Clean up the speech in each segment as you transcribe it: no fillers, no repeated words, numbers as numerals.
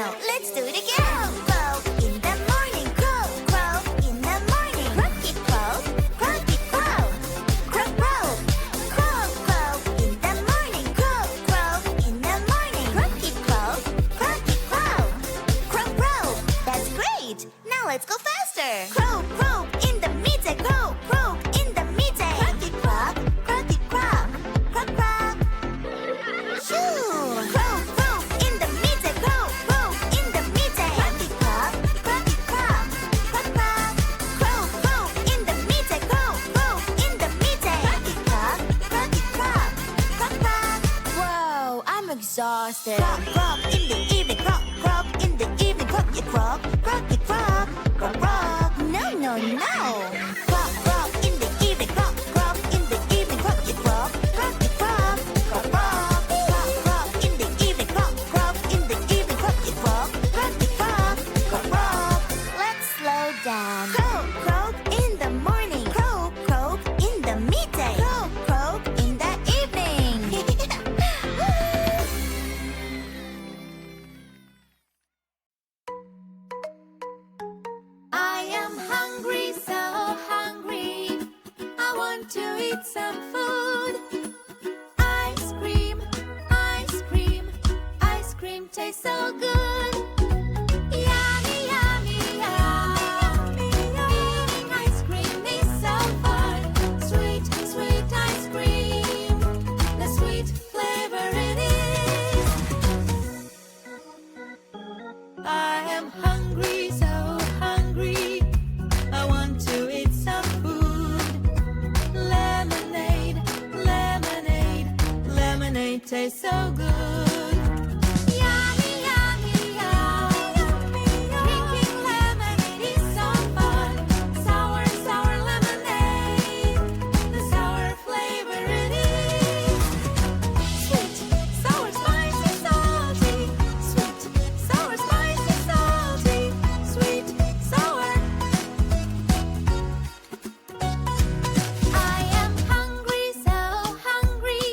Now let's do it again. Crow, crow in the morning. Crow, crow in the morning. Croaky crow, croaky crow. Crow, crow, crow, crow in the morning. Crow, crow in the morning. Croaky crow, croaky crow. Crow, crow. That's great. Now let's go faster. Crow, crow in the midday. Crow, crow in the midday. Croaky crow, croaky crow. Crow, crow. Shoo! Crow, crow in the midday. Crow, crow in the midday. Croaky crow, croaky crow. Crow, crow. Crow, crow in the midday. Crow, crow in the midday. Croaky crow, croaky crow. Crow, crow. Whoa, I'm exhausted. Crow, crow in the evening. Crow, crow in the evening. Croaky crow, croaky crow. Crow, crow. No, no, no. Crow, crow in the evening. Crow, crow in the evening. Croaky crow, croaky crow. Crow, crow. Crow, crow in the evening. Crow, crow in the evening. Croaky crow, croaky crow. Crow, crow. Let's slow down. Crow, crow in the morning. Crow, crow in the midday. Crow, crow in the evening. I am hungry, so hungry. I want to eat some food. Ice cream, ice cream, ice cream tastes so good. Yummy, yummy, yummy. Eating ice cream is so fun. Sweet, sweet ice cream. The sweet flavor it is. I am hungry, so hungry. I want to eat some food. Lemonade, lemonade, lemonade tastes so good. Yummy, yummy, yummy. Drinking lemonade is so fun. Sour, sour lemonade. The sour flavor it is. Sweet, sour, spicy, salty. Sweet, sour, spicy, salty. Sweet, sour. I am hungry, so hungry.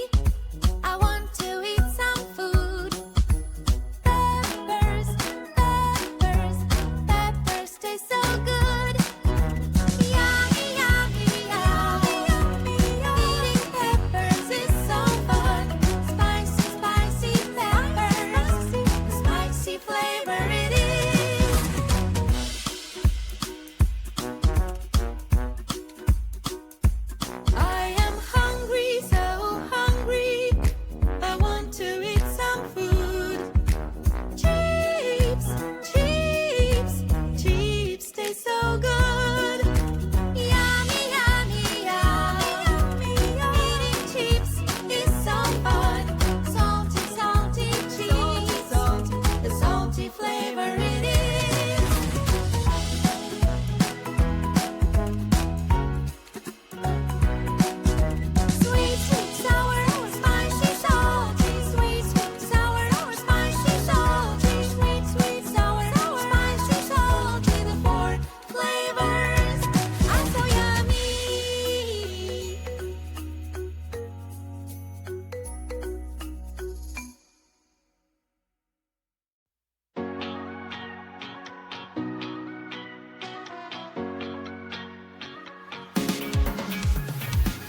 I want to eat some food. Peppers, peppers, peppers taste so good. Yummy, yummy, yummy. Eating peppers is so fun. Spicy, spicy peppers. The spicy flavor it is. I am hungry, so hungry. I want to eat some food. Chips, chips, chips taste so good. Yummy, yummy, yummy. Eating chips is so fun. Salty, salty cheese. The salty flavor it is. Sweet, sweet, sour, spicy, salty. Sweet, sweet, sour, spicy, salty. Sweet, sweet, sour, spicy, salty. The four flavors are so yummy.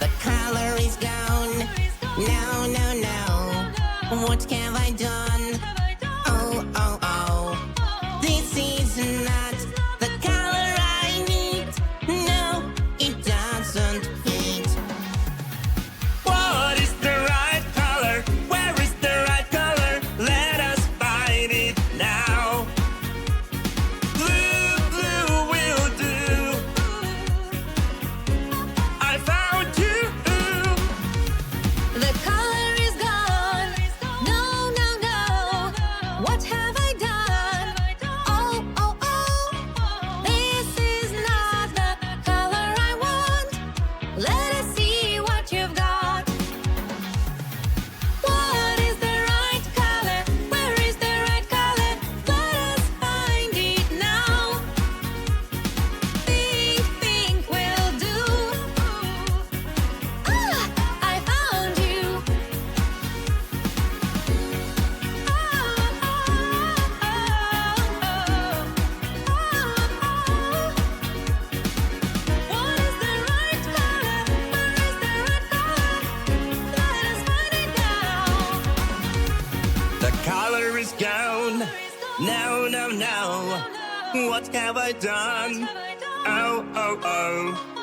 The color is gone. No, no, no. What have I done? Oh, oh, oh. This is not the color I need. No, it doesn't fit. What is the right color? Where is the right color? Let us find it now. Blue, blue will do. I found you. The color is gone. No, no, no. is gone. No, no, no. What have I done? Oh, oh, oh.